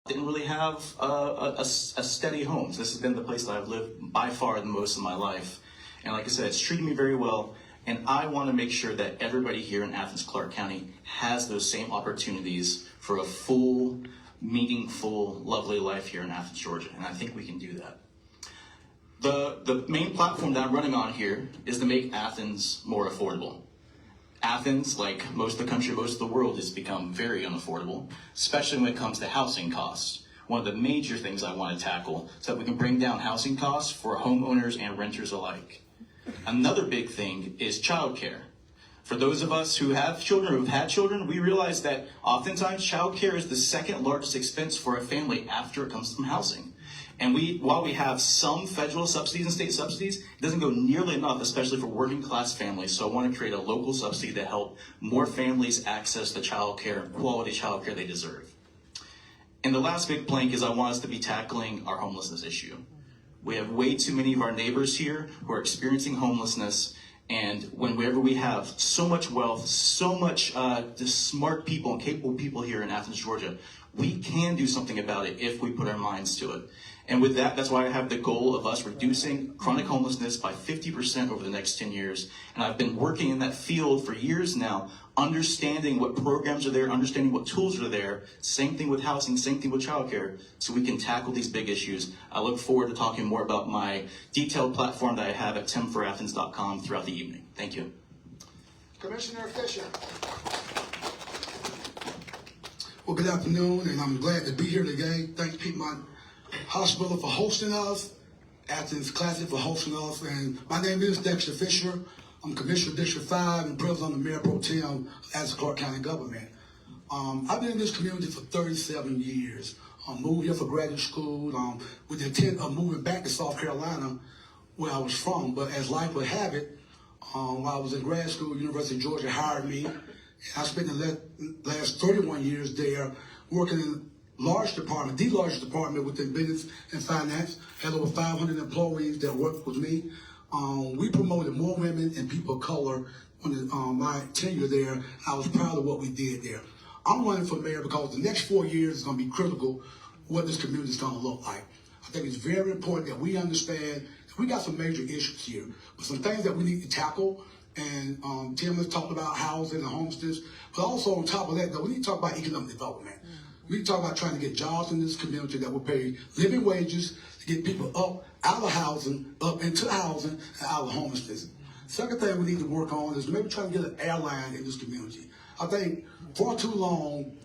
Didn't really have a steady home. So this has been the place that I've lived by far the most of my life. And like I said, it's treated me very well. And I want to make sure that everybody here in Athens, Clarke County has those same opportunities for a full, meaningful, lovely life here in Athens, Georgia. And I think we can do that. The main platform that I'm running on here is to make Athens more affordable. Athens, like most of the country, most of the world, has become very unaffordable, especially when it comes to housing costs. One of the major things I want to tackle is that we can bring down housing costs for homeowners and renters alike. Another big thing is childcare. For those of us who have children or who've had children, we realize that oftentimes childcare is the second largest expense for a family after it comes from housing. And while we have some federal subsidies and state subsidies, it doesn't go nearly enough, especially for working class families. So I want to create a local subsidy to help more families access the childcare, quality childcare they deserve. And the last big plank is I want us to be tackling our homelessness issue. We have way too many of our neighbors here who are experiencing homelessness. And whenever we have so much wealth, so much smart people and capable people here in Athens, Georgia, we can do something about it if we put our minds to it. And with that, that's why I have the goal of us reducing chronic homelessness by 50% over the next 10 years. And I've been working in that field for years now, understanding what programs are there, understanding what tools are there, same thing with housing, same thing with childcare, so we can tackle these big issues. I look forward to talking more about my detailed platform that I have at timforathens.com throughout the evening. Thank you. Commissioner Fisher. Well, good afternoon, and I'm glad to be here today. Thank Piedmont Hospital for hosting us, Athens Classic for hosting us, and my name is Dexter Fisher. I'm Commissioner of District 5 and President of the Mayor Pro Tem of Athens Clarke County Government. I've been in this community for 37 years. I moved here for graduate school with the intent of moving back to South Carolina, where I was from, but as life would have it, while I was in grad school, University of Georgia hired me. I spent the last 31 years there working in the largest department within business and finance. Had over 500 employees that worked with me. We promoted more women and people of color on my tenure there. I was proud of what we did there. I'm running for mayor because the next 4 years is going to be critical what this community is going to look like. I think it's very important that we understand that we got some major issues here, but some things that we need to tackle. And Tim has talked about housing and homelessness, but also on top of that, though, we need to talk about economic development. We need to talk about trying to get jobs in this community that will pay living wages to get people up out of housing, up into housing, and out of homelessness. Second thing we need to work on is maybe trying to get an airline in this community. I think for too long,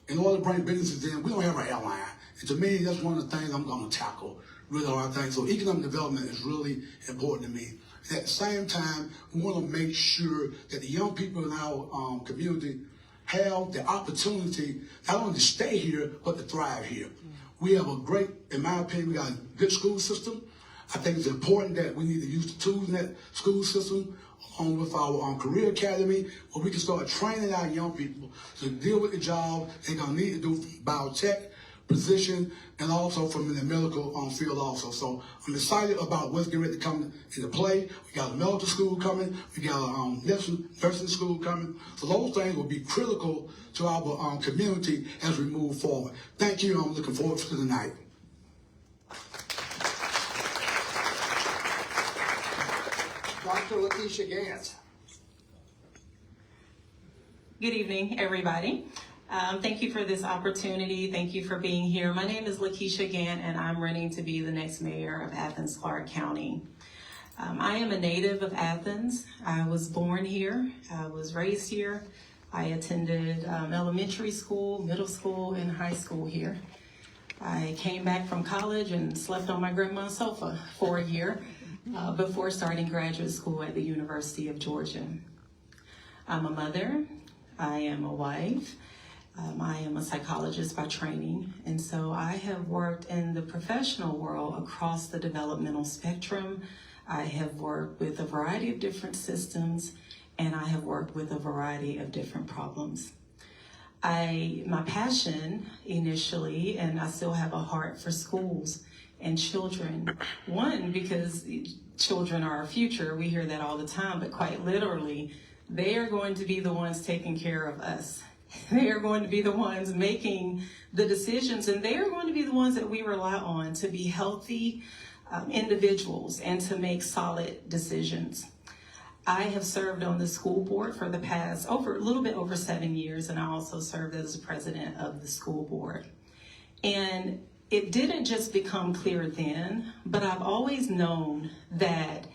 in order to bring businesses in, we don't have an airline. And to me, that's one of the things I'm going to tackle, really, I think. So economic development is really important to me. At the same time, we want to make sure that the young people in our community have the opportunity not only to stay here, but to thrive here. We have a great, in my opinion, we got a good school system. I think it's important that we need to use the tools in that school system along with our career academy, where we can start training our young people to deal with the job they're going to need to do from biotech position and also from the medical field also. So I'm excited about what's getting ready to come into play. We got a medical school coming. We got a nursing school coming. So those things will be critical to our community as we move forward. Thank you. I'm looking forward to the night. Dr. Lakeisha Gant. Good evening, everybody. Thank you for this opportunity. Thank you for being here. My name is Lakeisha Gant, and I'm running to be the next mayor of Athens Clarke County. I am a native of Athens. I was born here. I was raised here. I attended elementary school, middle school, and high school here. I came back from college and slept on my grandma's sofa for a year before starting graduate school at the University of Georgia. I'm a mother. I am a wife. I am a psychologist by training, and so I have worked in the professional world across the developmental spectrum. I have worked with a variety of different systems, and I have worked with a variety of different problems. My passion initially, and I still have a heart for schools and children. One, because children are our future. We hear that all the time, but quite literally, they are going to be the ones taking care of us. They are going to be the ones making the decisions, and they are going to be the ones that we rely on to be healthy individuals and to make solid decisions. I have served on the school board for the past a little bit over 7 years, and I also served as the president of the school board. And it didn't just become clear then, but I've always known that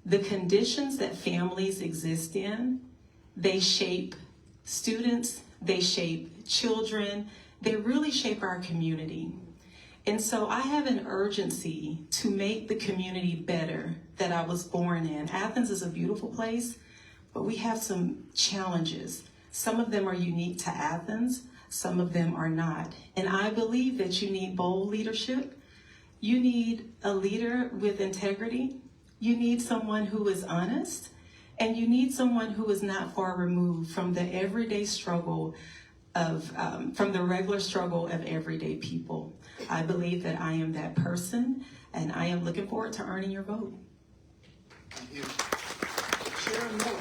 the conditions that families exist in, they shape students, they shape children, they really shape our community. And so I have an urgency to make the community better that I was born in. Athens is a beautiful place, but we have some challenges. Some of them are unique to Athens, some of them are not. And I believe that you need bold leadership. You need a leader with integrity. You need someone who is honest. And you need someone who is not far removed from the everyday struggle from the regular struggle of everyday people. I believe that I am that person, and I am looking forward to earning your vote. Thank you. Sharon Miller.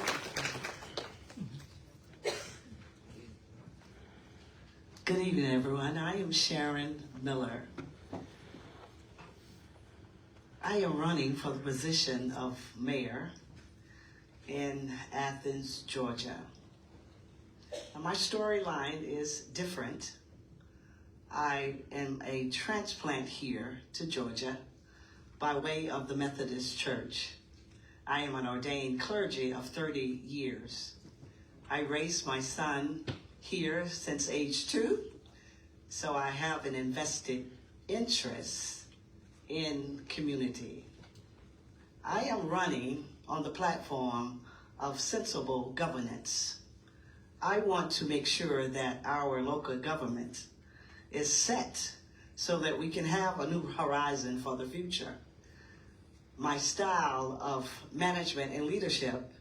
Good evening, everyone. I am Sharon Miller. I am running for the position of mayor in Athens, Georgia. Now, my storyline is different. I am a transplant here to Georgia by way of the Methodist Church. I am an ordained clergy of 30 years. I raised my son here since age 2, so I have an invested interest in community. I am running on the platform of sensible governance. I want to make sure that our local government is set so that we can have a new horizon for the future. My style of management and leadership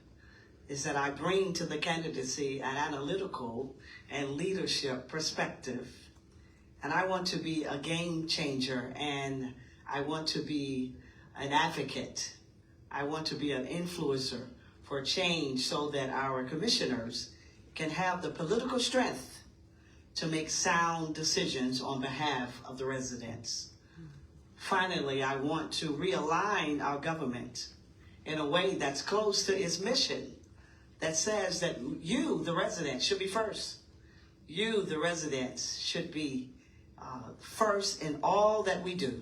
is that I bring to the candidacy an analytical and leadership perspective. And I want to be a game changer, and I want to be an advocate. I want to be an influencer for change so that our commissioners can have the political strength to make sound decisions on behalf of the residents. Finally, I want to realign our government in a way that's close to its mission, that says that you, the residents, should be first. You, the residents, should be first in all that we do.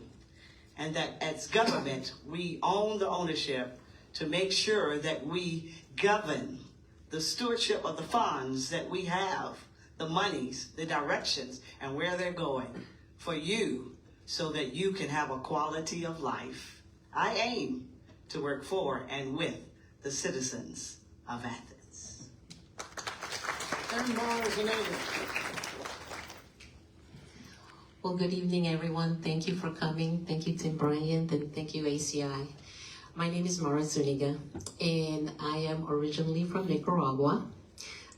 And that as government, we own the ownership to make sure that we govern the stewardship of the funds that we have, the monies, the directions, and where they're going for you so that you can have a quality of life. I aim to work for and with the citizens of Athens. Well, good evening, everyone. Thank you for coming. Thank you, Tim Bryant, and thank you, ACI. My name is Mayoral, and I am originally from Nicaragua.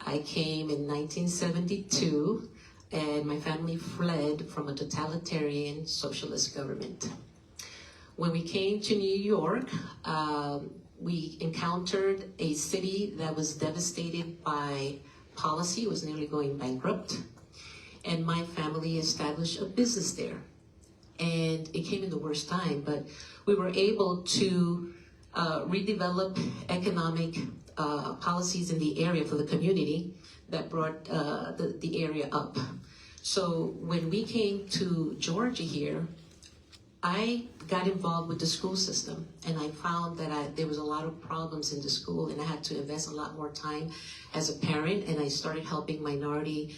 I came in 1972, and my family fled from a totalitarian socialist government. When we came to New York, we encountered a city that was devastated by policy. It was nearly going bankrupt. And my family established a business there. And it came in the worst time, but we were able to redevelop economic policies in the area for the community that brought the area up. So when we came to Georgia here, I got involved with the school system, and I found that there was a lot of problems in the school, and I had to invest a lot more time as a parent, and I started helping minority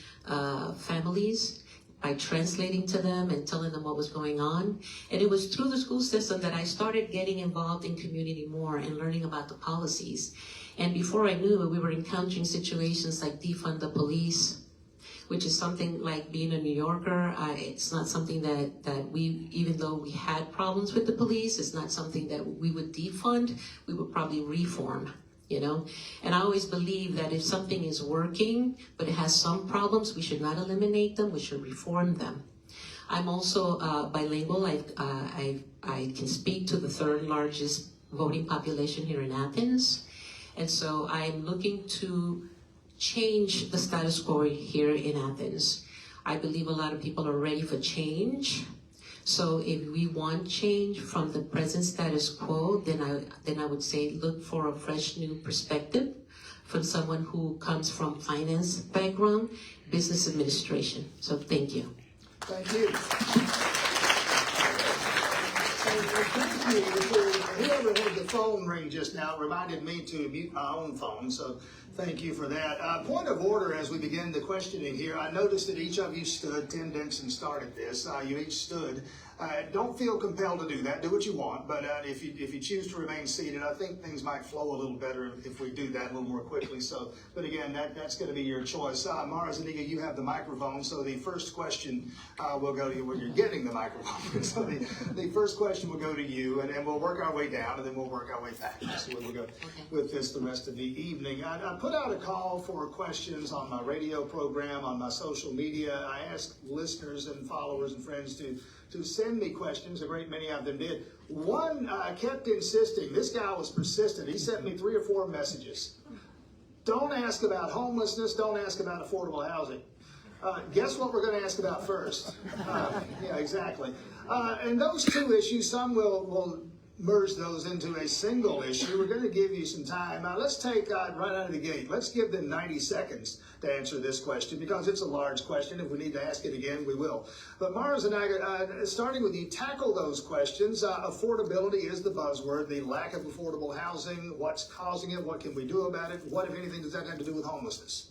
families by translating to them and telling them what was going on. And it was through the school system that I started getting involved in community more and learning about the policies. And before I knew it, we were encountering situations like defund the police, which is something like being a New Yorker. It's not something that we, even though we had problems with the police, it's not something that we would defund, we would probably reform, you know? And I always believe that if something is working, but it has some problems, we should not eliminate them, we should reform them. I'm also bilingual. I can speak to the third largest voting population here in Athens. And so I'm looking to change the status quo here in Athens. I believe a lot of people are ready for change. So if we want change from the present status quo, then I would say look for a fresh new perspective from someone who comes from finance background, business administration. So thank you. Thank you. Thank you. Whoever had the phone ring just now reminded me to mute my own phone, so thank you for that. Point of order as we begin the questioning here. I noticed that each of you stood. Tim Denson started this. You each stood. Don't feel compelled to do that. Do what you want, but if you choose to remain seated, I think things might flow a little better if we do that a little more quickly. So, but again, that's going to be your choice. Mara Zuniga, you have the microphone, so the first question will go to you when you're getting the microphone. So the first question will go to you, and then we'll work our way down, and then we'll work our way back. So we'll go with this the rest of the evening. I put out a call for questions on my radio program, on my social media. I asked listeners and followers and friends to send me questions. A great many of them did. One kept insisting. This guy was persistent. He sent me 3 or 4 messages. Don't ask about homelessness. Don't ask about affordable housing. Guess what we're going to ask about first? Yeah, exactly. And those 2 issues, some will merge those into a single issue. We're going to give you some time. Let's take right out of the gate. Let's give them 90 seconds to answer this question because it's a large question. If we need to ask it again, we will. But Mara Zuniga, starting with you, tackle those questions. Affordability is the buzzword, the lack of affordable housing. What's causing it? What can we do about it? What, if anything, does that have to do with homelessness?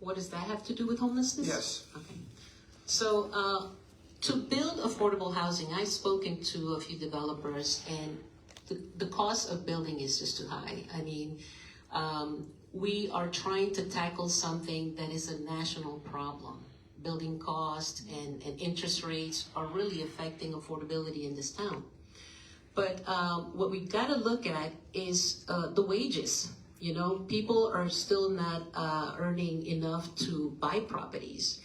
What does that have to do with homelessness? Yes. Okay. So, to build affordable housing, I've spoken to a few developers, and the cost of building is just too high. I mean, we are trying to tackle something that is a national problem. Building costs and interest rates are really affecting affordability in this town. But what we've got to look at is the wages. You know, people are still not earning enough to buy properties.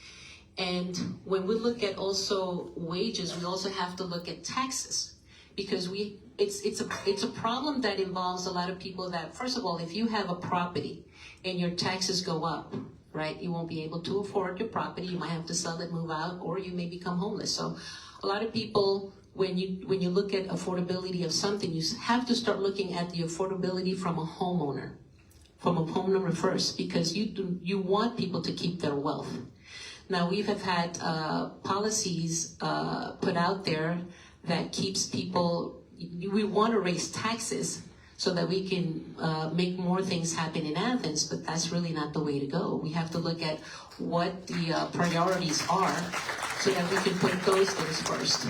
And when we look at also wages, we also have to look at taxes, because it's a problem that involves a lot of people that, first of all, if you have a property and your taxes go up, right, you won't be able to afford your property. You might have to sell it, move out, or you may become homeless. So a lot of people, when you look at affordability of something, you have to start looking at the affordability from a homeowner first, because you want people to keep their wealth. Now, we have had policies put out there that keeps people, we want to raise taxes so that we can make more things happen in Athens, but that's really not the way to go. We have to look at what the priorities are so that we can put those things first.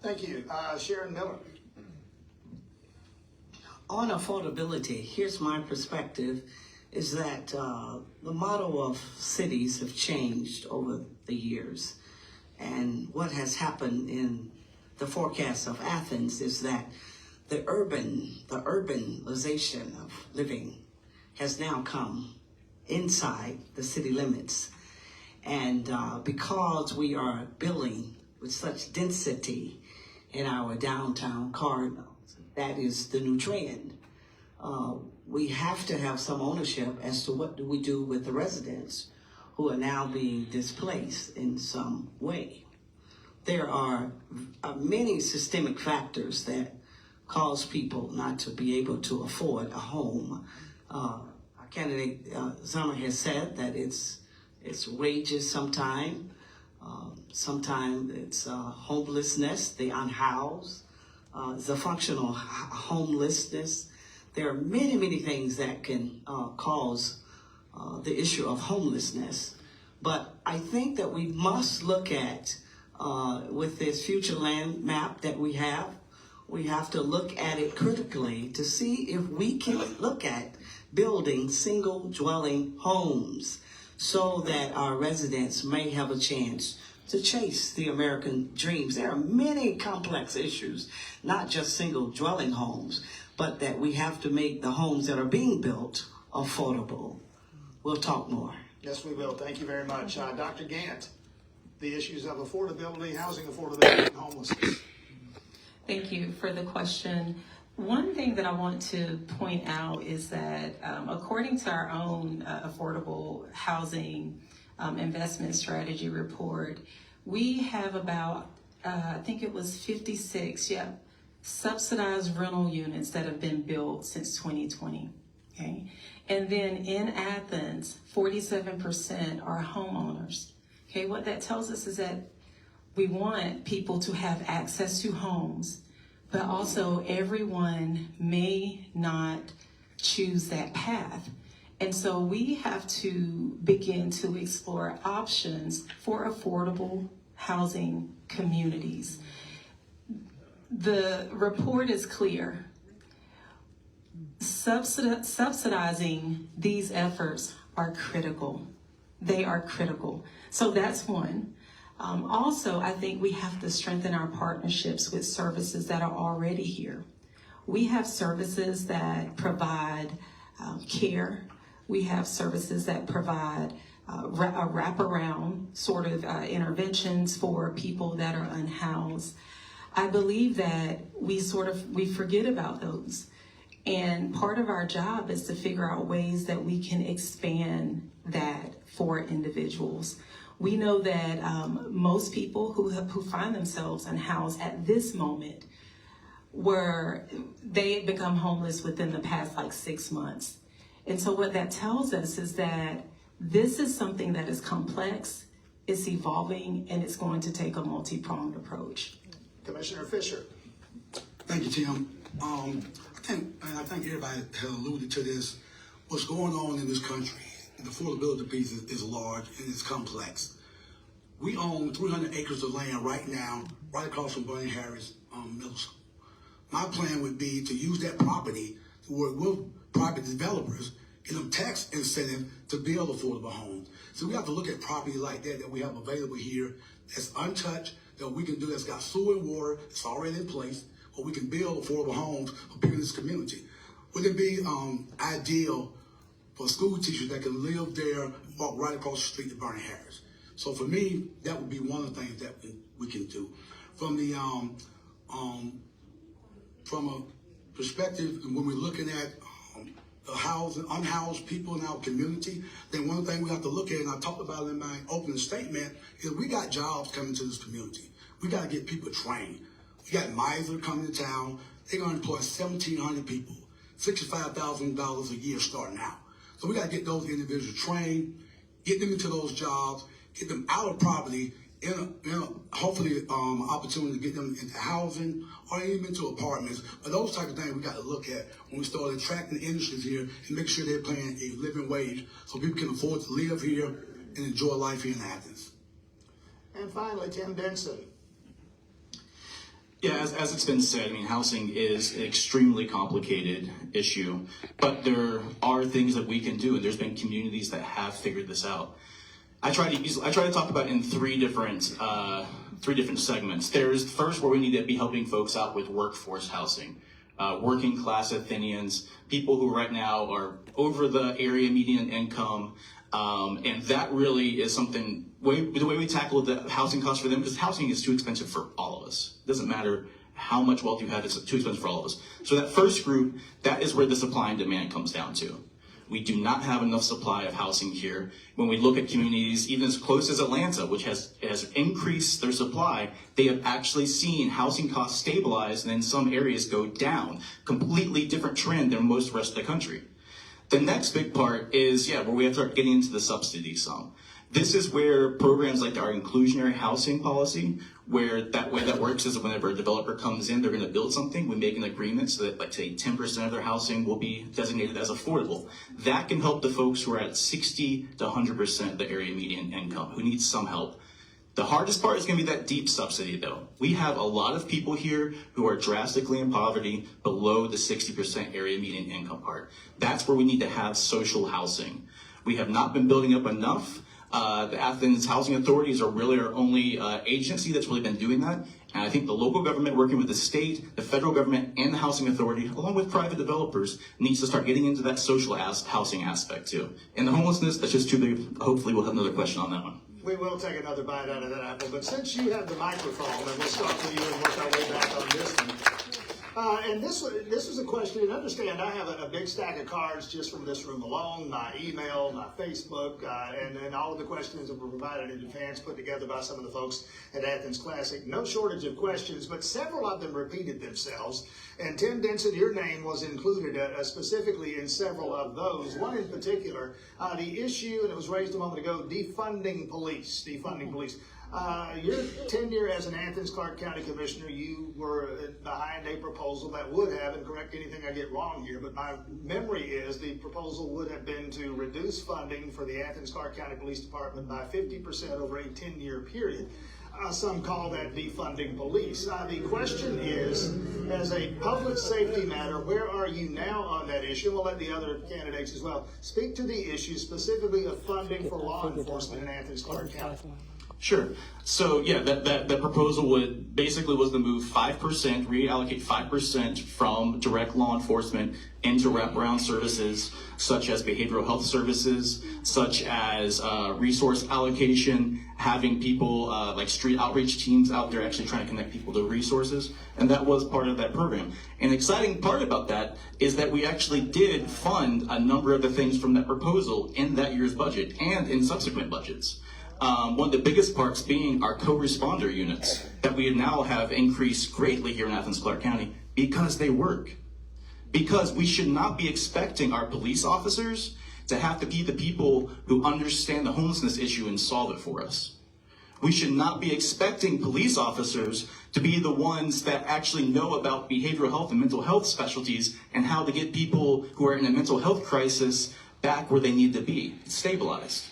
Thank you. Sharon Miller. On affordability, here's my perspective, is that the model of cities have changed over the years. And what has happened in the forecast of Athens is that the urbanization of living has now come inside the city limits. And because we are building with such density in our downtown corridors, that is the new trend. We have to have some ownership as to what do we do with the residents who are now being displaced in some way. There are many systemic factors that cause people not to be able to afford a home. Our candidate Zama has said that it's wages sometime it's homelessness, the unhoused, the functional homelessness. There are many, many things that can cause the issue of homelessness. But I think that we must look at, with this future land map that we have to look at it critically to see if we can look at building single dwelling homes so that our residents may have a chance to chase the American dreams. There are many complex issues, not just single dwelling homes, but that we have to make the homes that are being built affordable. We'll talk more. Yes, we will. Thank you very much. Dr. Gant, the issues of affordability, housing affordability, and homelessness. Thank you for the question. One thing that I want to point out is that according to our own affordable housing investment strategy report, we have about, I think it was 56, subsidized rental units that have been built since 2020, okay? And then in Athens, 47% are homeowners, okay? What that tells us is that we want people to have access to homes, but also everyone may not choose that path. And so we have to begin to explore options for affordable housing communities. The report is clear. Subsidizing these efforts are critical. They are critical. So that's one. Also, I think we have to strengthen our partnerships with services that are already here. We have services that provide care. We have services that provide a wraparound sort of interventions for people that are unhoused. I believe that we forget about those. And part of our job is to figure out ways that we can expand that for individuals. We know that most people who find themselves unhoused at this moment they had become homeless within the past 6 months. And so what that tells us is that this is something that is complex, it's evolving, and it's going to take a multi-pronged approach. Commissioner Fisher. Thank you, Tim. I think everybody has alluded to this. What's going on in this country, the affordability piece is large and it's complex. We own 300 acres of land right now, right across from Bernie Harris Middle School. My plan would be to use that property to work with private developers, give them tax incentive to build affordable homes. So we have to look at property like that we have available here that's untouched, that we can do, that's got sewer and water, it's already in place, or we can build affordable homes for people in this community. Would it be ideal for school teachers that can live there, walk right across the street to Bernie Harris? So for me, that would be one of the things that we can do. From a perspective, when we're looking at the unhoused people in our community, then one thing we have to look at, and I talked about it in my opening statement, is we got jobs coming to this community. We got to get people trained. We got Miser coming to town. They're going to employ 1,700 people, $65,000 a year starting out. So we got to get those individuals trained, get them into those jobs, get them out of poverty, hopefully opportunity to get them into housing or even into apartments. But those type of things we got to look at when we start attracting industries here and make sure they're paying a living wage so people can afford to live here and enjoy life here in Athens. And finally, Tim Benson. Yeah, as it's been said, I mean, housing is an extremely complicated issue, but there are things that we can do, and there's been communities that have figured this out. I try to talk about it in three different segments. There's first where we need to be helping folks out with workforce housing, working class Athenians, people who right now are over the area median income, and that really is something. The way we tackle the housing costs for them, because housing is too expensive for all of us. It doesn't matter how much wealth you have; it's too expensive for all of us. So that first group, that is where the supply and demand comes down to. We do not have enough supply of housing here. When we look at communities, even as close as Atlanta, which has increased their supply, they have actually seen housing costs stabilize and in some areas go down. Completely different trend than most of the rest of the country. The next big part is, where we have to start getting into the subsidy sum. This is where programs like our inclusionary housing policy, where that way that works is whenever a developer comes in, they're going to build something, we make an agreement so that, like, say, 10% of their housing will be designated as affordable. That can help the folks who are at 60 to 100% of the area median income, who need some help. The hardest part is going to be that deep subsidy, though. We have a lot of people here who are drastically in poverty below the 60% area median income part. That's where we need to have social housing. We have not been building up enough. The Athens Housing Authorities are really our only agency that's really been doing that. And I think the local government working with the state, the federal government, and the housing authority, along with private developers, needs to start getting into that social housing aspect too. And the homelessness, that's just too big. Hopefully we'll have another question on that one. We will take another bite out of that apple, but since you have the microphone, and we'll start with you and work our way back on this one. And this was a question, and understand I have a big stack of cards just from this room alone, my email, my Facebook, and all of the questions that were provided in advance, put together by some of the folks at Athens Classic. No shortage of questions, but several of them repeated themselves. And Tim Denson, your name was included specifically in several of those. One in particular, the issue, and it was raised a moment ago, defunding police. Your tenure as an Athens Clarke County Commissioner, you were behind a proposal that would have, and correct anything I get wrong here, but my memory is the proposal would have been to reduce funding for the Athens Clarke County Police Department by 50% over a 10-year period. Some call that defunding police. The question is, as a public safety matter, where are you now on that issue? We'll let the other candidates as well speak to the issue specifically of funding for law enforcement in Athens Clarke County. Sure. So yeah, that proposal would basically was to move 5%, reallocate 5% from direct law enforcement into wraparound services such as behavioral health services, such as resource allocation, having people like street outreach teams out there actually trying to connect people to resources, and that was part of that program. An exciting part about that is that we actually did fund a number of the things from that proposal in that year's budget and in subsequent budgets. One of the biggest parts being our co-responder units that we now have increased greatly here in Athens Clarke County because they work. Because we should not be expecting our police officers to have to be the people who understand the homelessness issue and solve it for us. We should not be expecting police officers to be the ones that actually know about behavioral health and mental health specialties and how to get people who are in a mental health crisis back where they need to be, stabilized.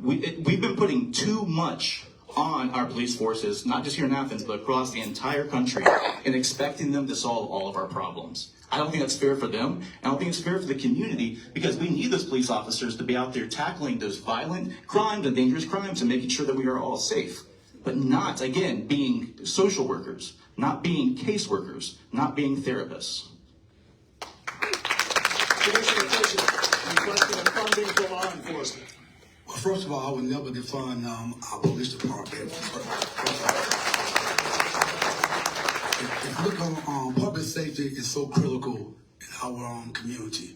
We've been putting too much on our police forces, not just here in Athens, but across the entire country, and expecting them to solve all of our problems. I don't think that's fair for them. I don't think it's fair for the community, because we need those police officers to be out there tackling those violent crimes and dangerous crimes and making sure that we are all safe. But not, again, being social workers, not being caseworkers, not being therapists. Commissioner Fisher, the question of funding for law enforcement. Well, first of all, I would never defund our police department. If you look on public safety, is so critical in our community.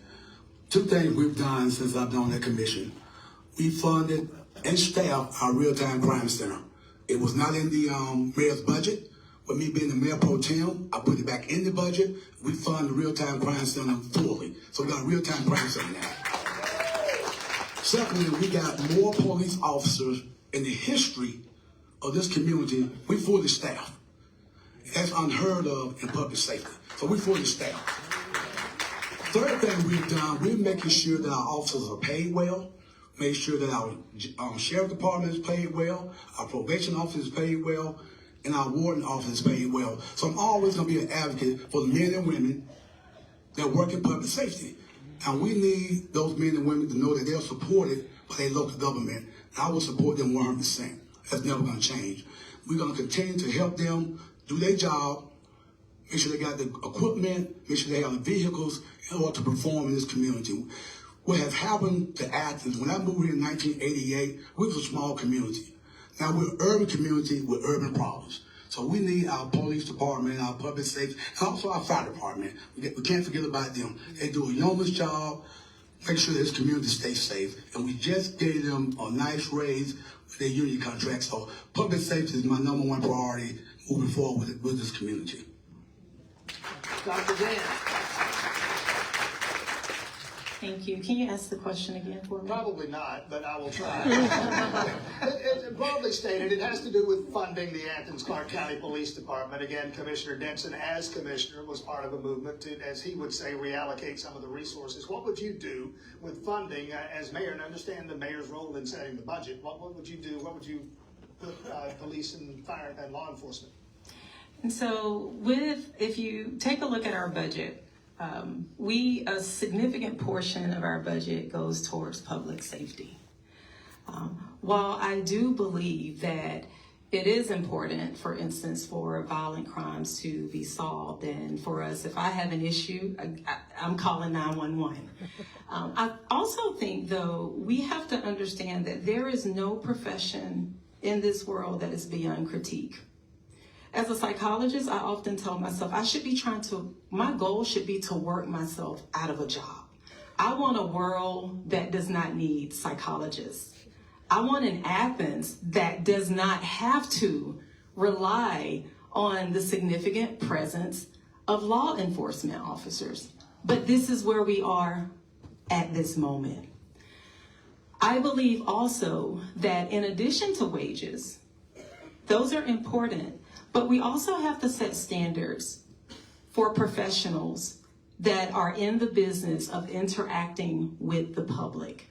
Two things we've done since I've been on that commission. We funded and staffed our real-time crime center. It was not in the mayor's budget. With me being the mayor pro tem, I put it back in the budget. We fund the real-time crime center fully. So we got a real-time crime center now. Secondly, we got more police officers in the history of this community. We fully staffed. That's unheard of in public safety. So we fully staffed. Third thing we've done, we're making sure that our officers are paid well, make sure that our sheriff department is paid well, our probation officer is paid well, and our warden office is paid well. So I'm always going to be an advocate for the men and women that work in public safety. And we need those men and women to know that they're supported by their local government. And I will support them 100%. That's never going to change. We're going to continue to help them do their job, make sure they got the equipment, make sure they have the vehicles in order to perform in this community. What has happened to Athens, when I moved here in 1988, we was a small community. Now we're an urban community with urban problems. So we need our police department, our public safety, and also our fire department. We can't forget about them. They do a yeoman's job, make sure this community stays safe. And we just gave them a nice raise with their union contract. So public safety is my #1 priority moving forward with this community. Dr. Dan. Thank you. Can you ask the question again for me? Probably not, but I will try. Broadly stated, it has to do with funding the Athens Clarke County Police Department. Again, Commissioner Denson, as commissioner, was part of a movement to, as he would say, reallocate some of the resources. What would you do with funding as mayor? And understand the mayor's role in setting the budget. What would you do? What would you put police and fire and law enforcement? And so if you take a look at our budget, a significant portion of our budget goes towards public safety. While I do believe that it is important, for instance, for violent crimes to be solved, and for us, if I have an issue, I'm calling 911. I also think, though, we have to understand that there is no profession in this world that is beyond critique. As a psychologist, I often tell myself my goal should be to work myself out of a job. I want a world that does not need psychologists. I want an Athens that does not have to rely on the significant presence of law enforcement officers. But this is where we are at this moment. I believe also that in addition to wages, those are important, but we also have to set standards for professionals that are in the business of interacting with the public.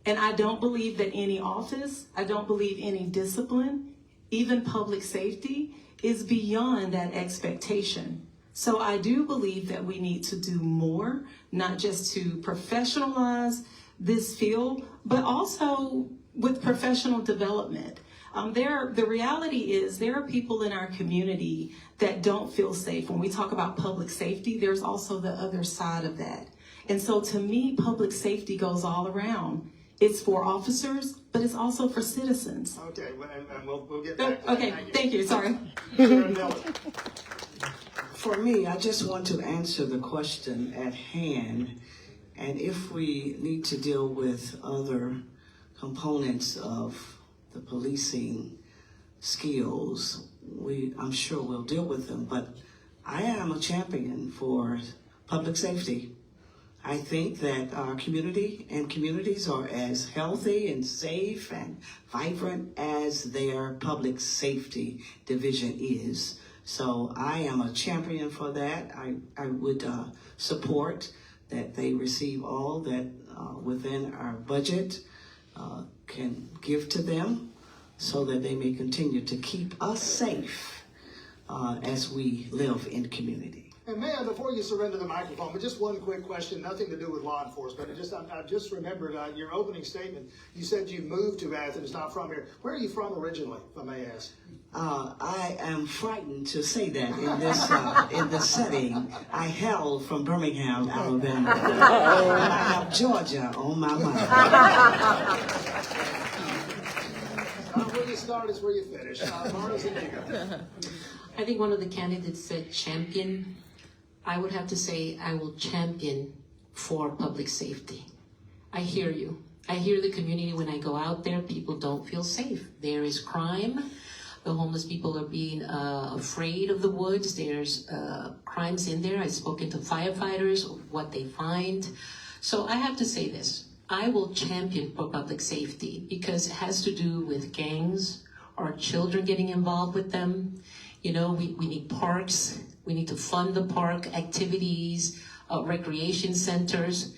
And I don't believe that any office, I don't believe any discipline, even public safety, is beyond that expectation. So I do believe that we need to do more, not just to professionalize this field, but also with professional development. The reality is there are people in our community that don't feel safe. When we talk about public safety, there's also the other side of that. And so to me, public safety goes all around. It's for officers, but it's also for citizens. Okay, and we'll get back to that. Okay, thank you, sorry. Sharon Miller. For me, I just want to answer the question at hand, and if we need to deal with other components of the policing skills, I'm sure we'll deal with them, but I am a champion for public safety. I think that our community and communities are as healthy and safe and vibrant as their public safety division is. So I am a champion for that. I would support that they receive all that within our budget can give to them so that they may continue to keep us safe as we live in community. And ma'am, before you surrender the microphone, but just one quick question, nothing to do with law enforcement. I just remembered your opening statement. You said you moved to Athens, not from here. Where are you from originally, if I may ask? I am frightened to say that in this setting. I hail from Birmingham, Alabama, and I have Georgia on my mind. Where you start is where you finish. Mars and Nico. I think one of the candidates said champion. I would have to say I will champion for public safety. I hear you. I hear the community when I go out there. People don't feel safe. There is crime. The homeless people are being afraid of the woods. There's crimes in there. I've spoken to firefighters of what they find. So I have to say this. I will champion for public safety because it has to do with gangs, our children getting involved with them. You know, we need parks. We need to fund the park activities, recreation centers.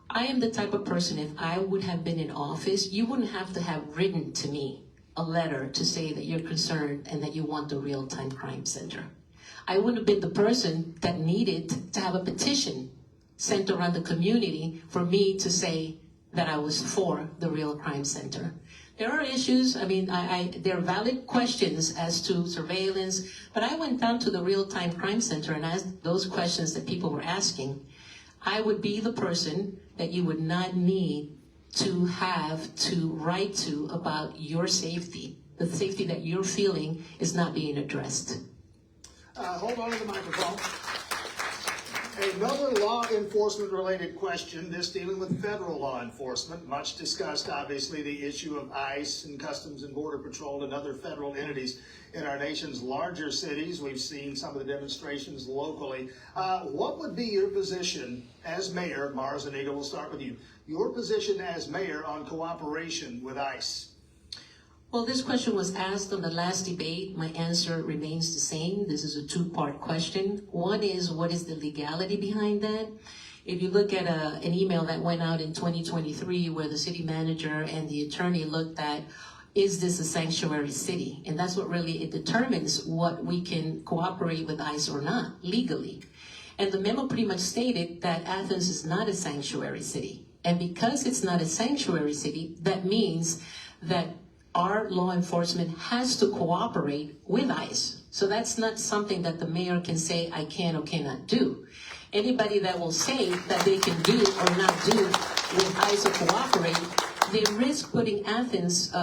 I am the type of person, if I would have been in office, you wouldn't have to have written to me a letter to say that you're concerned and that you want the real-time crime center. I wouldn't have been the person that needed to have a petition sent around the community for me to say that I was for the real crime center. There are issues, I mean, there are valid questions as to surveillance, but I went down to the real-time crime center and asked those questions that people were asking. I would be the person that you would not need to have to write to about your safety. The safety that you're feeling is not being addressed. Hold on to the microphone. Another law enforcement related question, this dealing with federal law enforcement. Much discussed, obviously, the issue of ICE and Customs and Border Patrol and other federal entities in our nation's larger cities. We've seen some of the demonstrations locally. What would be your position as mayor, Mara Zuniga, we'll start with you, your position as mayor on cooperation with ICE? Well, this question was asked on the last debate. My answer remains the same. This is a two-part question. One is, what is the legality behind that? If you look at an email that went out in 2023 where the city manager and the attorney looked at, is this a sanctuary city? And that's what really, it determines what we can cooperate with ICE or not, legally. And the memo pretty much stated that Athens is not a sanctuary city. And because it's not a sanctuary city, that means that our law enforcement has to cooperate with ICE. So that's not something that the mayor can say, I can or cannot do. Anybody that will say that they can do or not do with ICE or cooperate, they risk putting Athens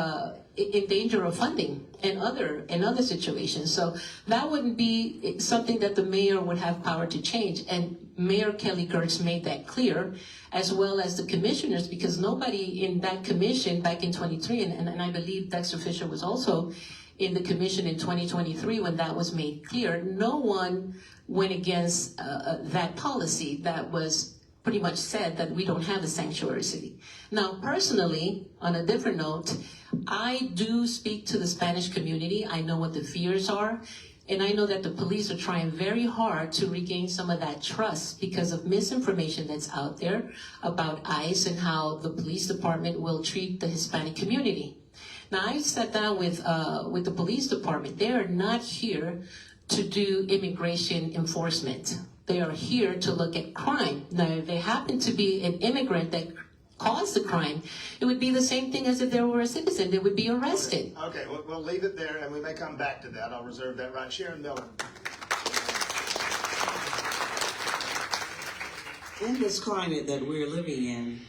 in danger of funding and other situations. So that wouldn't be something that the mayor would have power to change. And Mayor Kelly Gertz made that clear, as well as the commissioners, because nobody in that commission back in 23, and I believe Dexter Fisher was also in the commission in 2023 when that was made clear, no one went against that policy that was pretty much said that we don't have a sanctuary city. Now, personally, on a different note, I do speak to the Spanish community. I know what the fears are. And I know that the police are trying very hard to regain some of that trust because of misinformation that's out there about ICE and how the police department will treat the Hispanic community. Now, I sat down with the police department. They are not here to do immigration enforcement. They are here to look at crime. Now, if they happen to be an immigrant that caused the crime, it would be the same thing as if they were a citizen. They would be arrested. Okay, we'll leave it there, and we may come back to that. I'll reserve that right. Sharon Miller. In this climate that we're living in,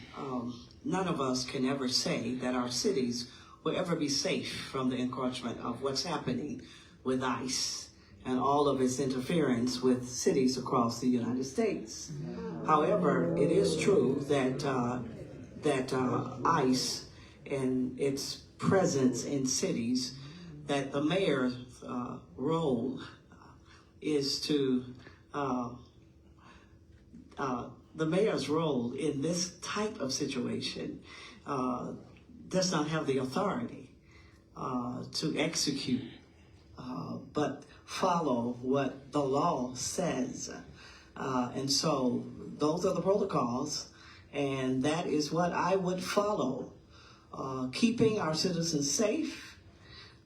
none of us can ever say that our cities will ever be safe from the encroachment of what's happening with ICE and all of its interference with cities across the United States. However, it is true that ICE and its presence in cities, that the mayor's role is to, the mayor's role in this type of situation does not have the authority to execute, but follow what the law says. And so those are the protocols, and that is what I would follow. Keeping our citizens safe,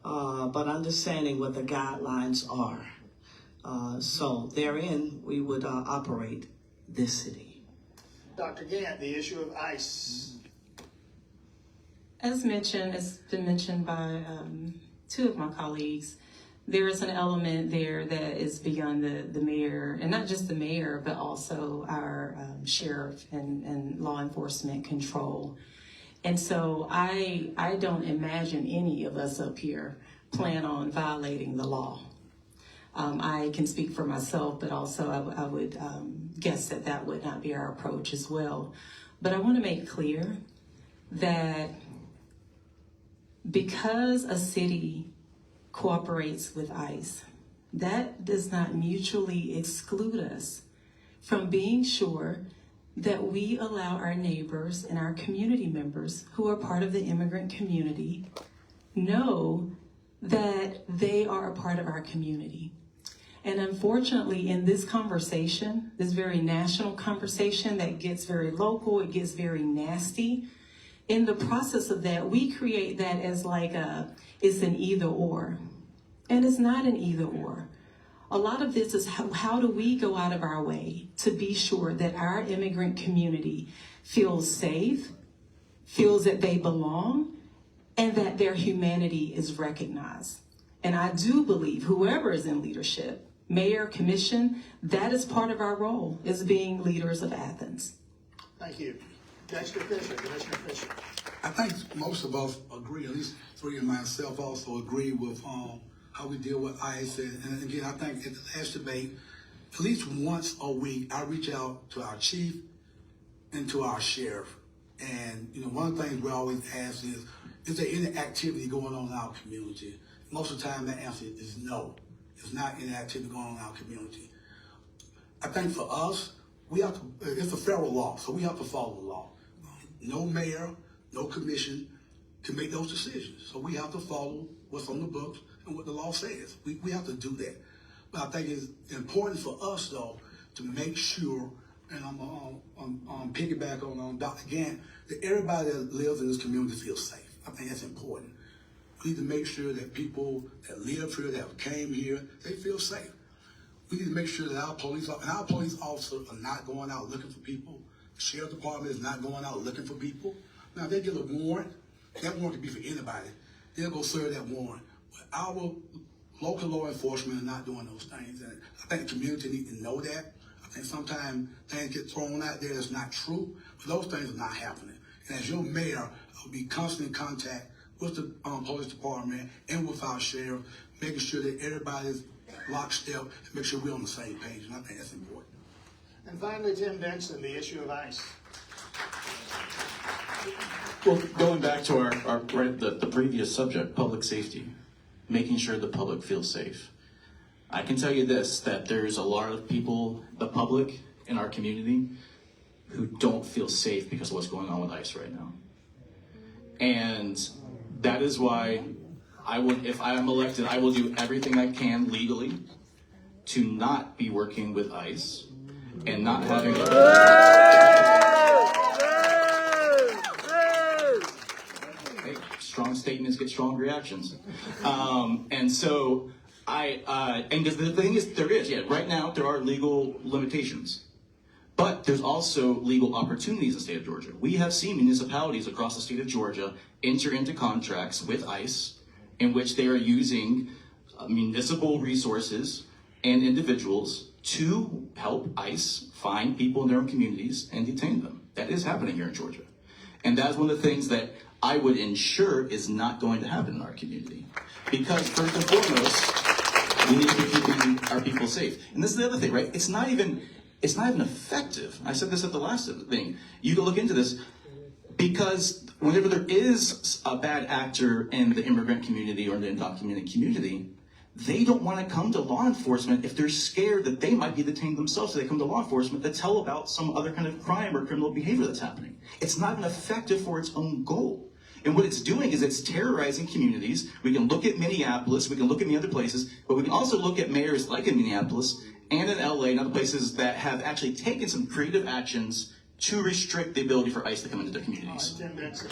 but understanding what the guidelines are. So therein, we would operate this city. Dr. Gant, the issue of ICE. As mentioned, it's been mentioned by two of my colleagues, there is an element there that is beyond the mayor, and not just the mayor, but also our sheriff and law enforcement control. And so I don't imagine any of us up here plan on violating the law. I can speak for myself, but also I would guess that would not be our approach as well. But I want to make clear that because a city cooperates with ICE, that does not mutually exclude us from being sure that we allow our neighbors and our community members who are part of the immigrant community know that they are a part of our community. And unfortunately, in this conversation, this very national conversation that gets very local, it gets very nasty, in the process of that, we create that as like it's an either or. And it's not an either or. A lot of this is how do we go out of our way to be sure that our immigrant community feels safe, feels that they belong, and that their humanity is recognized. And I do believe whoever is in leadership, mayor, commission, that is part of our role as being leaders of Athens. Thank you. Dexter Fisher, Commissioner Fisher. I think most of us agree, at least three and myself also agree with how we deal with ICE. And again, I think at the last debate, at least once a week, I reach out to our chief and to our sheriff. And, you know, one of the things we always ask is there any activity going on in our community? Most of the time, the answer is no. There's not any activity going on in our community. I think for us, we have to, it's a federal law, so we have to follow the law. No mayor, no commission can make those decisions. So we have to follow what's on the books and what the law says. We have to do that. But I think it's important for us, though, to make sure, and I'm piggyback on Dr. Gant, that everybody that lives in this community feels safe. I think that's important. We need to make sure that people that live here, that came here, they feel safe. We need to make sure that our police officers are not going out looking for people. The sheriff department is not going out looking for people. Now, if they get a warrant, that warrant could be for anybody. They'll go serve that warrant. But our local law enforcement are not doing those things. And I think the community needs to know that. I think sometimes things get thrown out there that's not true, but those things are not happening. And as your mayor, I will be constantly in contact with the police department and with our sheriff, making sure that everybody's lockstep and make sure we're on the same page. And I think that's important. And finally, Tim Benson, the issue of ICE. Well, going back to the previous subject, public safety, making sure the public feels safe. I can tell you this, that there's a lot of people, the public in our community, who don't feel safe because of what's going on with ICE right now. And that is why if I am elected, I will do everything I can legally to not be working with ICE and not having strong statements get strong reactions. And so and because the thing is, right now there are legal limitations, but there's also legal opportunities in the state of Georgia. We have seen municipalities across the state of Georgia enter into contracts with ICE in which they are using municipal resources and individuals to help ICE find people in their own communities and detain them. That is happening here in Georgia. And that's one of the things that I would ensure is not going to happen in our community. Because first and foremost, we need to be keeping our people safe. And this is the other thing, right? It's not even effective. I said this at the last thing. You can look into this, because whenever there is a bad actor in the immigrant community or the undocumented community, they don't want to come to law enforcement if they're scared that they might be detained themselves. So they come to law enforcement to tell about some other kind of crime or criminal behavior that's happening. It's not even effective for its own goal. And what it's doing is it's terrorizing communities. We can look at Minneapolis, we can look at many other places, but we can also look at mayors like in Minneapolis and in LA and other places that have actually taken some creative actions to restrict the ability for ICE to come into their communities. Tim Benson.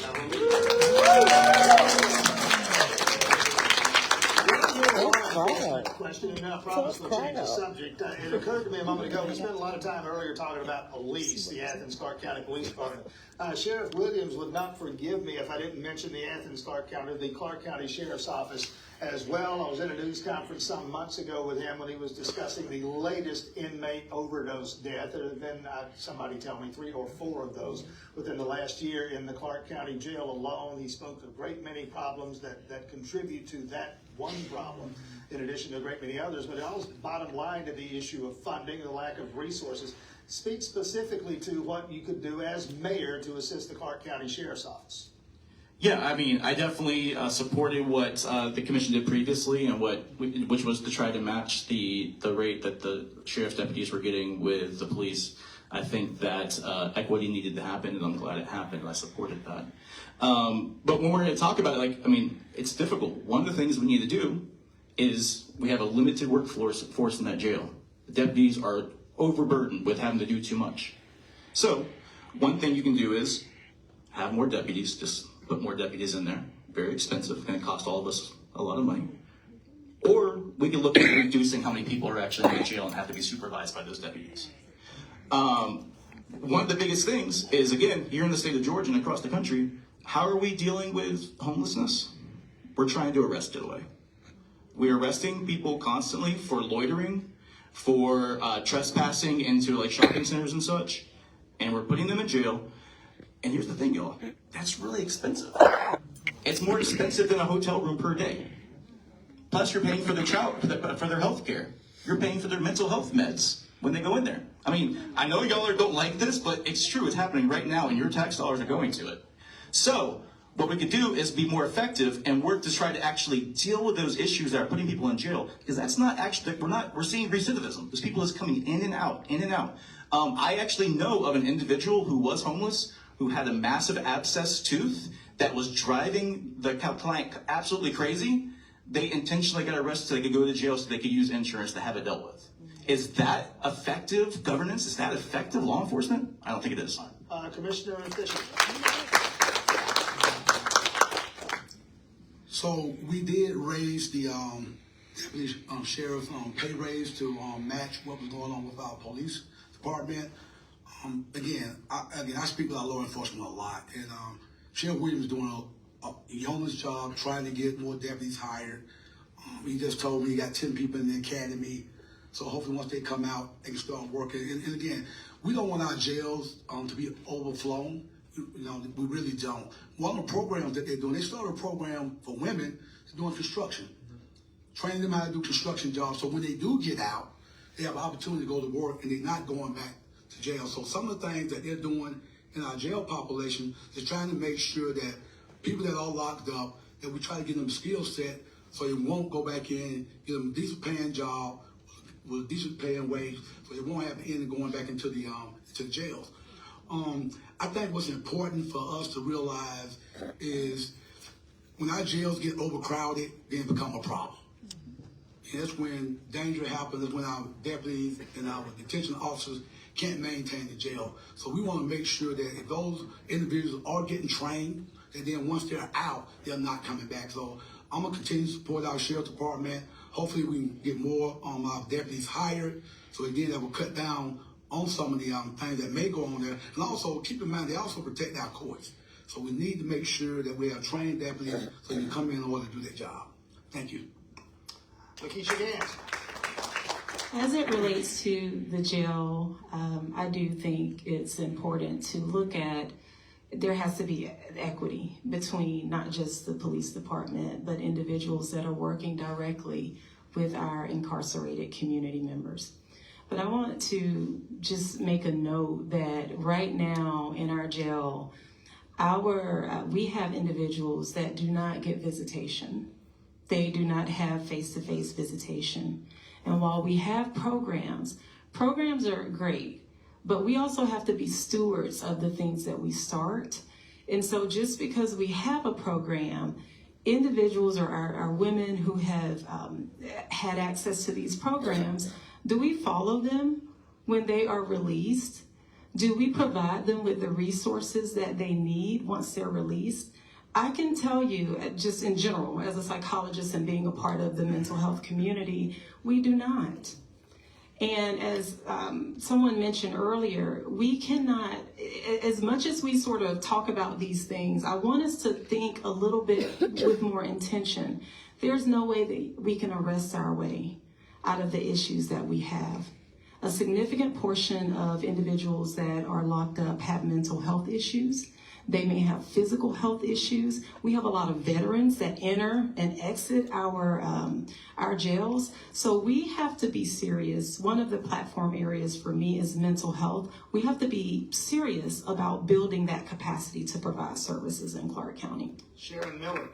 Question, and I promise we'll change the subject. It occurred to me a moment ago, we spent a lot of time earlier talking about police, the Athens-Clarke County Police Department. Sheriff Williams would not forgive me if I didn't mention the Athens-Clarke County, the Clarke County Sheriff's Office as well. I was in a news conference some months ago with him when he was discussing the latest inmate overdose death. There have been, somebody tell me, 3 or 4 of those within the last year in the Clarke County Jail alone. He spoke of a great many problems that contribute to that one problem, in addition to a great many others. But it all bottom line to the issue of funding, the lack of resources. Speak specifically to what you could do as mayor to assist the Clarke County Sheriff's Office. Yeah, I mean, I definitely supported what the commission did previously, and which was to try to match the rate that the sheriff's deputies were getting with the police. I think that equity needed to happen, and I'm glad it happened, and I supported that. But when we're going to talk about it, it's difficult. One of the things we need to do is we have a limited workforce in that jail. The deputies are overburdened with having to do too much. So one thing you can do is have more deputies, just put more deputies in there. Very expensive, going to cost all of us a lot of money. Or we can look at reducing how many people are actually in the jail and have to be supervised by those deputies. One of the biggest things is, again, here in the state of Georgia and across the country, how are we dealing with homelessness? We're trying to arrest it away. We're arresting people constantly for loitering, for trespassing into like shopping centers and such, and we're putting them in jail. And here's the thing, y'all, that's really expensive. It's more expensive than a hotel room per day. Plus, you're paying for their for their health care. You're paying for their mental health meds when they go in there. I mean, I know y'all don't like this, but it's true. It's happening right now, and your tax dollars are going to it. So what we could do is be more effective and work to try to actually deal with those issues that are putting people in jail, because that's not actually, we're seeing recidivism. There's people that's coming in and out, in and out. I actually know of an individual who was homeless, who had a massive abscess tooth that was driving the client absolutely crazy. They intentionally got arrested so they could go to jail so they could use insurance to have it dealt with. Is that effective governance? Is that effective law enforcement? I don't think it is. Commissioner Fisher. So we did raise the deputy sheriff pay raise to match what was going on with our police department. Again, I speak with our law enforcement a lot, and Sheriff Williams is doing a yeoman's job trying to get more deputies hired. He just told me he got 10 people in the academy, so hopefully once they come out, they can start working. And again, we don't want our jails to be overflown. we really don't. One of the programs that they're doing, they started a program for women doing construction, training them how to do construction jobs. So when they do get out, they have an opportunity to go to work and they're not going back to jail. So some of the things that they're doing in our jail population is trying to make sure that people that are locked up, that we try to get them skill set so they won't go back in, get them a decent paying job with a decent paying wage, so they won't have to end up going back into the jails. I think what's important for us to realize is when our jails get overcrowded, they become a problem. And that's when danger happens, that's when our deputies and our detention officers can't maintain the jail. So we want to make sure that if those individuals are getting trained, that then once they're out, they're not coming back. So I'm going to continue to support our sheriff department. Hopefully we can get more our deputies hired, so again that will cut down on some of the things that may go on there. And also keep in mind, they also protect our courts. So we need to make sure that we have trained deputies so they can come in order to do their job. Thank you. Lakeisha Gans. As it relates to the jail, I do think it's important to look at, there has to be equity between not just the police department, but individuals that are working directly with our incarcerated community members. But I want to just make a note that right now in our jail, we have individuals that do not get visitation. They do not have face-to-face visitation. And while we have programs are great, but we also have to be stewards of the things that we start. And so just because we have a program, individuals or our women who have had access to these programs, do we follow them when they are released? Do we provide them with the resources that they need once they're released? I can tell you, just in general, as a psychologist and being a part of the mental health community, we do not. And as someone mentioned earlier, we cannot, as much as we sort of talk about these things, I want us to think a little bit with more intention. There's no way that we can arrest our way out of the issues that we have. A significant portion of individuals that are locked up have mental health issues. They may have physical health issues. We have a lot of veterans that enter and exit our jails. So we have to be serious. One of the platform areas for me is mental health. We have to be serious about building that capacity to provide services in Clark County. Sharon Miller.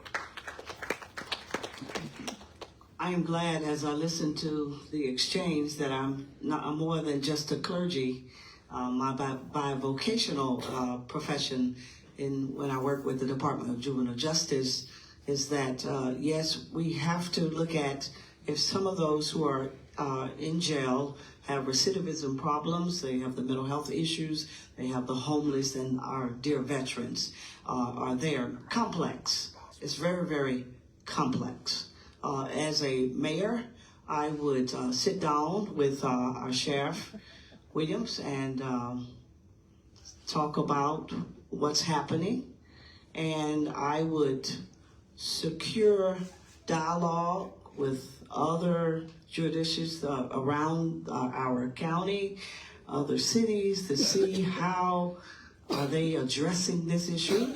I am glad as I listen to the exchange that I'm more than just a clergy. My bivocational profession when I work with the Department of Juvenile Justice is that, yes, we have to look at if some of those who are in jail have recidivism problems, they have the mental health issues, they have the homeless, and our dear veterans are there. Complex. It's very, very complex. As a mayor, I would sit down with our Sheriff Williams and talk about what's happening, and I would secure dialogue with other jurisdictions around our county, other cities, to see how are they addressing this issue.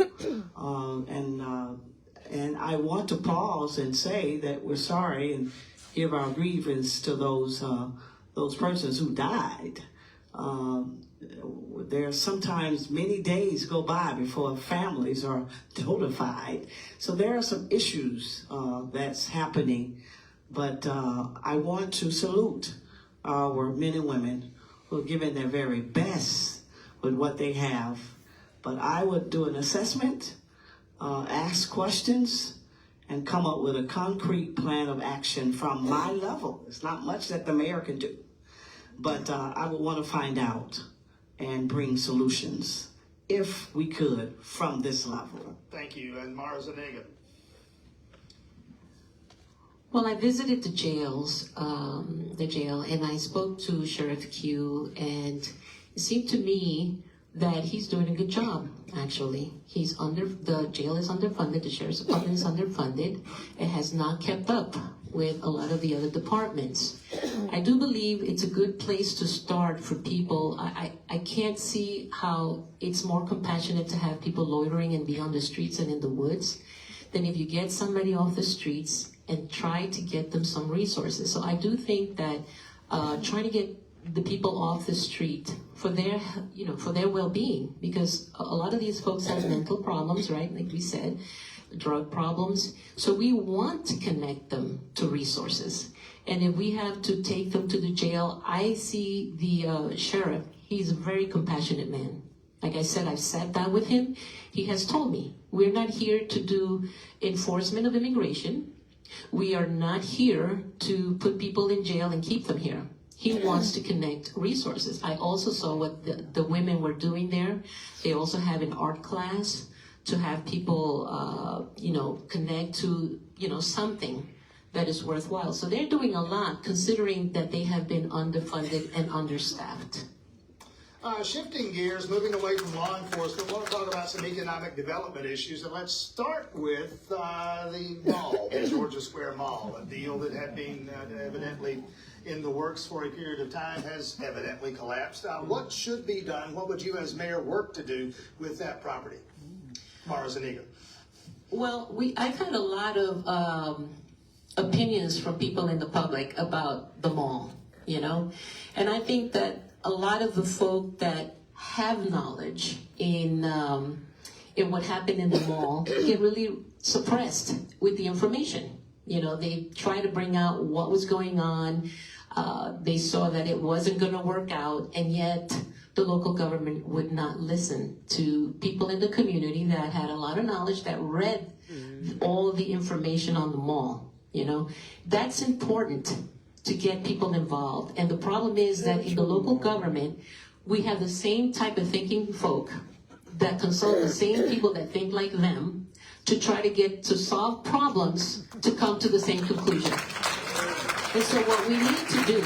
And I want to pause and say that we're sorry and give our grievance to those persons who died. There are sometimes many days go by before families are notified. So there are some issues that's happening, but I want to salute our men and women who are giving their very best with what they have. But I would do an assessment, ask questions, and come up with a concrete plan of action from my level. It's not much that the mayor can do, but I would want to find out and bring solutions, if we could, from this level. Thank you. And Mara Zuniga. Well, I visited the jail, and I spoke to Sheriff Q, and it seemed to me that he's doing a good job, actually. The jail is underfunded, the Sheriff's Department is underfunded. It has not kept up with a lot of the other departments. I do believe it's a good place to start for people. I can't see how it's more compassionate to have people loitering and be on the streets and in the woods than if you get somebody off the streets and try to get them some resources. So I do think that trying to get the people off the street for their, for their well-being, because a lot of these folks have mental problems, right? Like we said, drug problems. So we want to connect them to resources. And if we have to take them to the jail, I see the sheriff, he's a very compassionate man. Like I said, I've sat down with him. He has told me, we're not here to do enforcement of immigration. We are not here to put people in jail and keep them here. He wants to connect resources. I also saw what the women were doing there. They also have an art class to have people, connect to, something that is worthwhile. So they're doing a lot, considering that they have been underfunded and understaffed. Shifting gears, moving away from law enforcement, I want to talk about some economic development issues. And let's start with the mall, the Georgia Square Mall, a deal that had been evidently in the works for a period of time has evidently collapsed. What should be done? What would you as mayor work to do with that property? Mara Zuniga. Well, I've had a lot of opinions from people in the public about the mall, and I think that a lot of the folk that have knowledge in what happened in the mall get really suppressed with the information. They try to bring out what was going on. They saw that it wasn't going to work out, and yet the local government would not listen to people in the community that had a lot of knowledge, that read all the information on the mall. That's important to get people involved. And the problem is that in the local government, we have the same type of thinking folk that consult the same people that think like them to try to solve problems to come to the same conclusion. And so what we need to do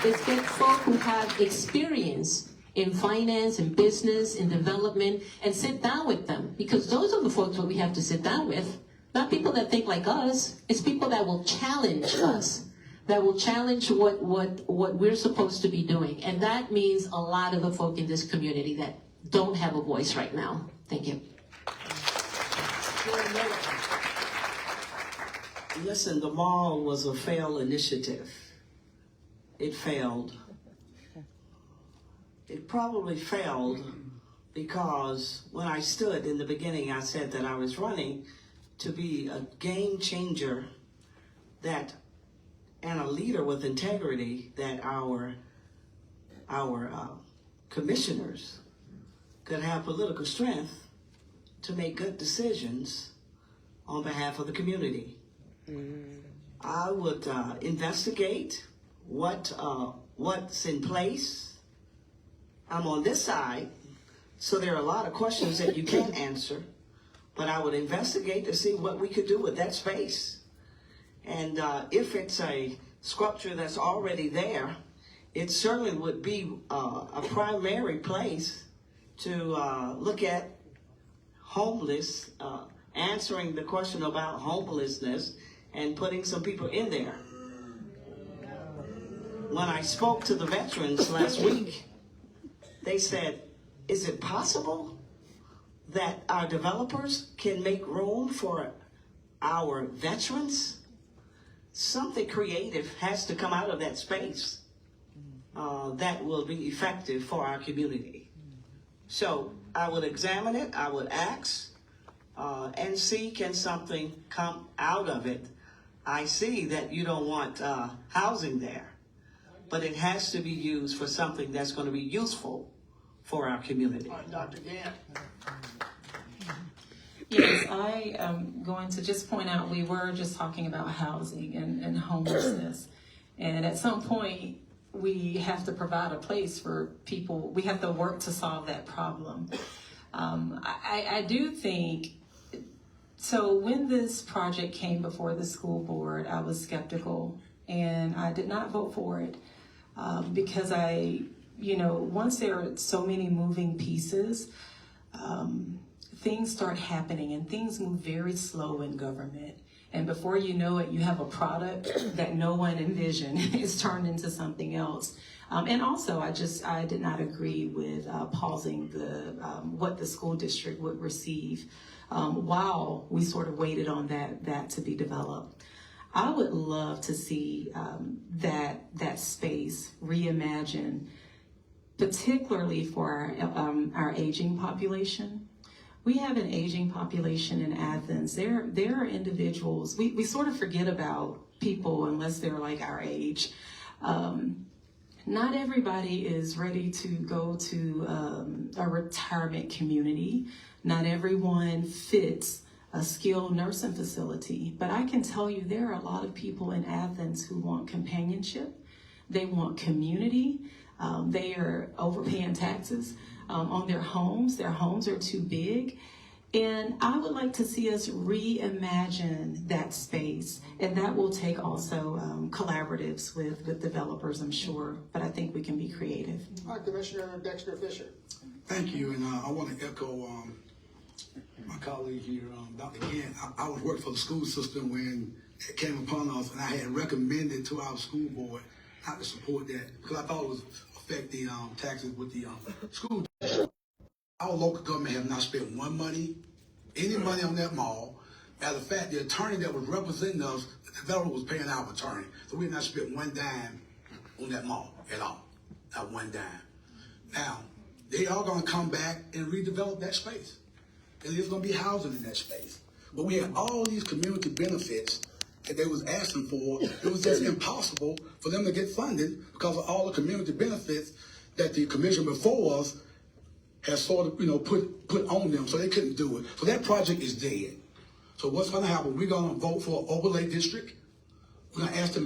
is get folk who have experience in finance, in business, in development, and sit down with them. Because those are the folks that we have to sit down with. Not people that think like us. It's people that will challenge us, that will challenge what we're supposed to be doing. And that means a lot of the folk in this community that don't have a voice right now. Thank you. Listen, the mall was a failed initiative. It failed. It probably failed because when I stood in the beginning, I said that I was running to be a game changer and a leader with integrity, that our commissioners could have political strength to make good decisions on behalf of the community. I would investigate what's in place. I'm on this side, so there are a lot of questions that you can't answer, but I would investigate to see what we could do with that space. And if it's a sculpture that's already there, it certainly would be a primary place to look at homeless, answering the question about homelessness and putting some people in there. When I spoke to the veterans last week, they said, is it possible that our developers can make room for our veterans? Something creative has to come out of that space that will be effective for our community. So I would examine it, I would ask, and see can something come out of it. I see that you don't want housing there, but it has to be used for something that's going to be useful for our community. Dr. Gant. Yes, I am going to just point out, we were just talking about housing and homelessness. And at some point, we have to provide a place for people. We have to work to solve that problem. I do think, so when this project came before the school board, I was skeptical and I did not vote for it because once there are so many moving pieces, things start happening and things move very slow in government. And before you know it, you have a product that no one envisioned is turned into something else. And also, I did not agree with pausing what the school district would receive while we sort of waited on that to be developed. I would love to see that space reimagined, particularly for our aging population. We have an aging population in Athens. There are individuals, we sort of forget about people unless they're like our age. Not everybody is ready to go to a retirement community. Not everyone fits a skilled nursing facility. But I can tell you there are a lot of people in Athens who want companionship. They want community. They are overpaying taxes on their homes. Their homes are too big. And I would like to see us reimagine that space. And that will take also collaboratives with developers, I'm sure. But I think we can be creative. All right, Commissioner Dexter Fisher. Thank you, and I want to echo my colleague here, Dr. Kent. I was working for the school system when it came upon us, and I had recommended to our school board not to support that because I thought it was affect the taxes with the school. Our local government have not spent any money on that mall. As a fact, the attorney that was representing us, the developer was paying our attorney. So we have not spent one dime on that mall at all, not one dime. Now, they are going to come back and redevelop that space. And there's going to be housing in that space. But we had all these community benefits that they was asking for. It was just impossible for them to get funded because of all the community benefits that the commission before us has sort of, put on them, so they couldn't do it. So that project is dead. So what's going to happen? We're going to vote for an overlay district. We're going to ask them